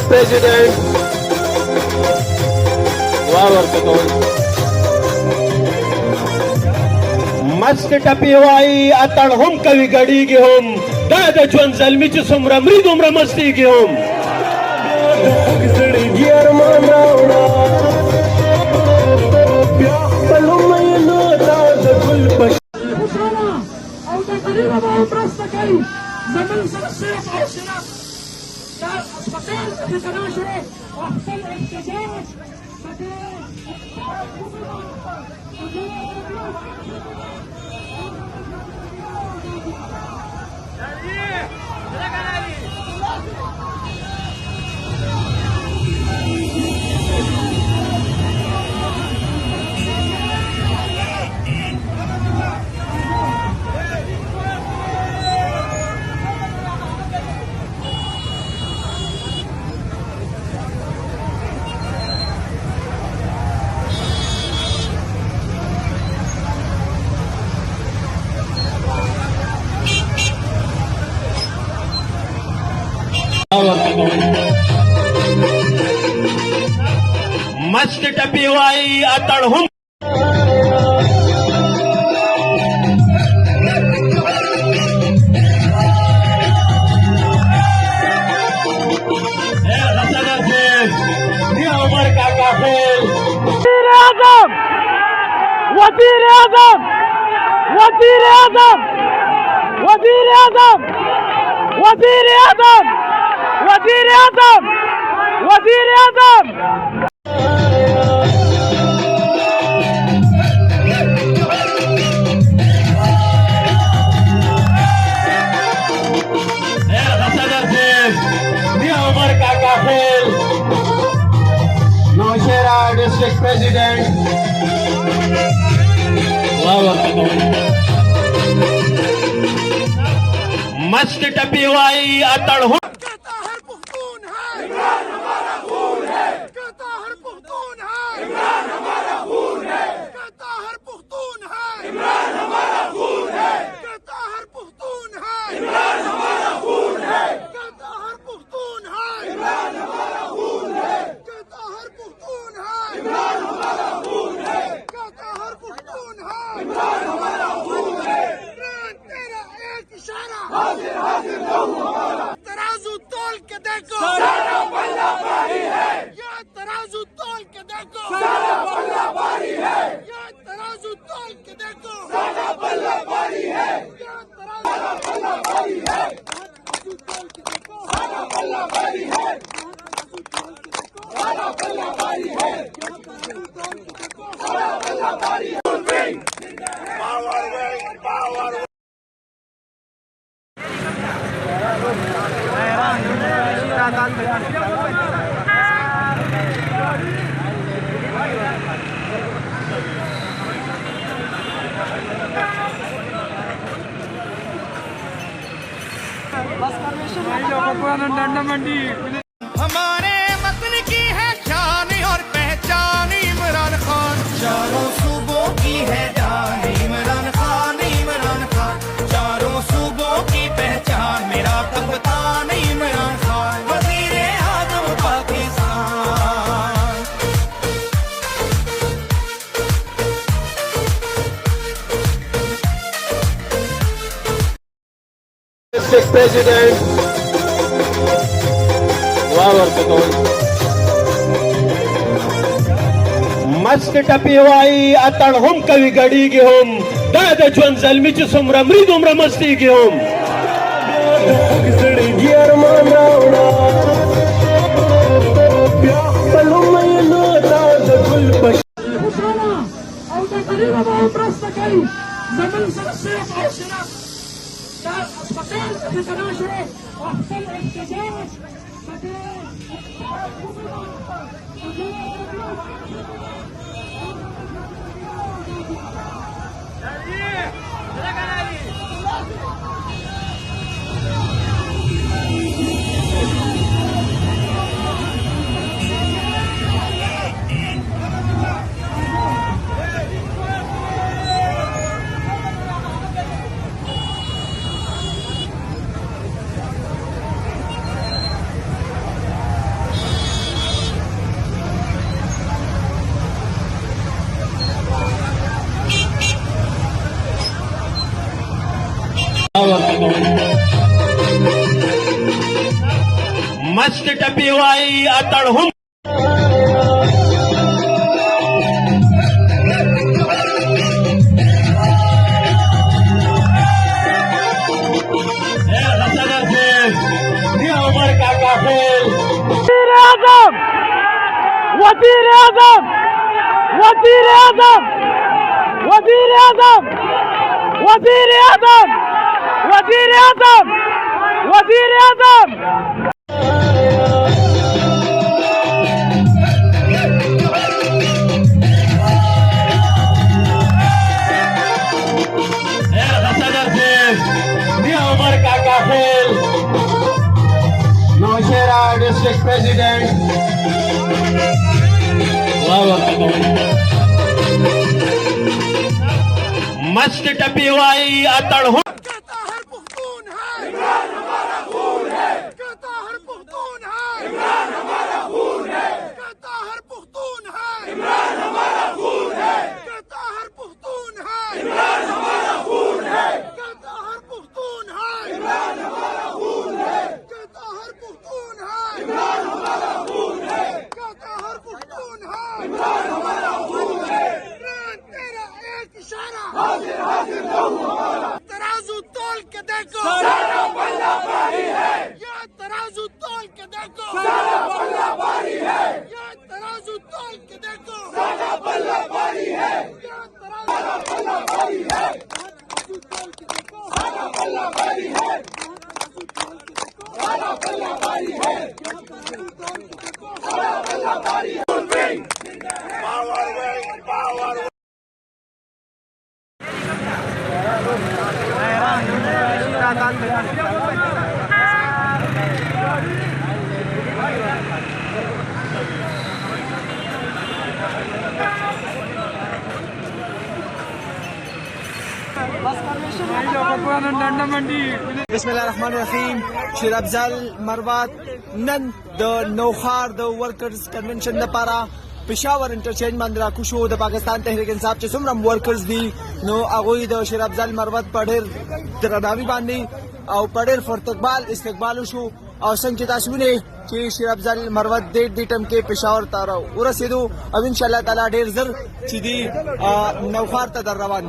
president. मस्त टपीवाई अतड़ हम कवि गड़ी गे हम दादा चुन जलमी च सुमरा मृद उम्र मस्ती गे हम मस्त टपीवाई अतड़ हम उमर काका वजीर आजम वजीर आजम वजीर आजम वजीर आजम वजीर आजम वजीर आजम उमर काका नौशेरा डिस्ट्रिक्ट प्रेसिडेंट मस्त टपीवाई अतड़ हम तराजू तोल के देखो सारा पल्ला भारी है ये तराजू तोल के देखो सारा पल्ला भारी है ये तराजू तोल के देखो सारा पल्ला भारी है ये सारा पल्ला भारी है सारा पल्ला भारी है सारा पल्ला भारी है सारा पल्ला भारी है पावर हमारे वतन की है शान और पहचान इमरान खान चारों सूबों की है जान इमरान खान चारों सूबों की पहचान मेरा कप्तान इमरान खान वजीर आजम पाकिस्तान डिस्ट्रिक्ट प्रेसिडेंट मस्त टपीवाई अतड़ हम कवि गड़ी गे हम दादा चुन जलमी च सुमरा मृद उम्र मस्ती गे हम मस्त टपी वाई अतड़ हम उमर काका फेल वजीर आजम वजीर आजम वजीर आजम वजीर आजम वजीर आजम वजीर आजम उमर काका फेल नौशेरा डिस्ट्रिक्ट प्रेसिडेंट मस्त टपी वाई अतड़ हम कहता हर पुख्तून है इमरान हमारा खून है कहता हर पुख्तून है इमरान हमारा खून है कहता हर पुख्तून है इमरान हमारा खून है कहता हर पुख्तून है इमरान हमारा खून है कहता हर पुख्तून है इमरान हमारा खून है कहता हर पुख्तून है इमरान हमारा खून है कहता हर पुख्तून है इमरान हमारा खून है तेरा एक इशारा हाजिर हाजिर तराजू तोल के देखो सारा पल्ला भारी है ये तराजू तोल के देखो सारा पल्ला भारी है ये तराजू तोल के देखो सारा पल्ला भारी है ये तराजू पल्ला भारी है तोल के देखो सारा पल्ला भारी है सारा पल्ला भारी है सारा पल्ला भारी है पावर विंग पावर बिस्मिल्लाहिर्रहमानिर्रहीम शेर अफजल मरवत नन द नौखार द वर्कर्स कन्वेंशन लपारा पेशावर इंटरचेंज मंदरा कुशो द पाकिस्तान तहरीक इंसाफ चे सुमरम वर्कर्स दी नो अगोई द शेर अफजल मरवत पढ़ेर तरदावी बांधी और पढ़ेर फर्तकबाल इस्तकबाल शो और संचित आशुने कि शेर अफजल मरवत डेट डीटम के पेशावर तारा उरसिदो अब इंशाल्लाह ताला ढेर जर चिदी नौखार तदर रवान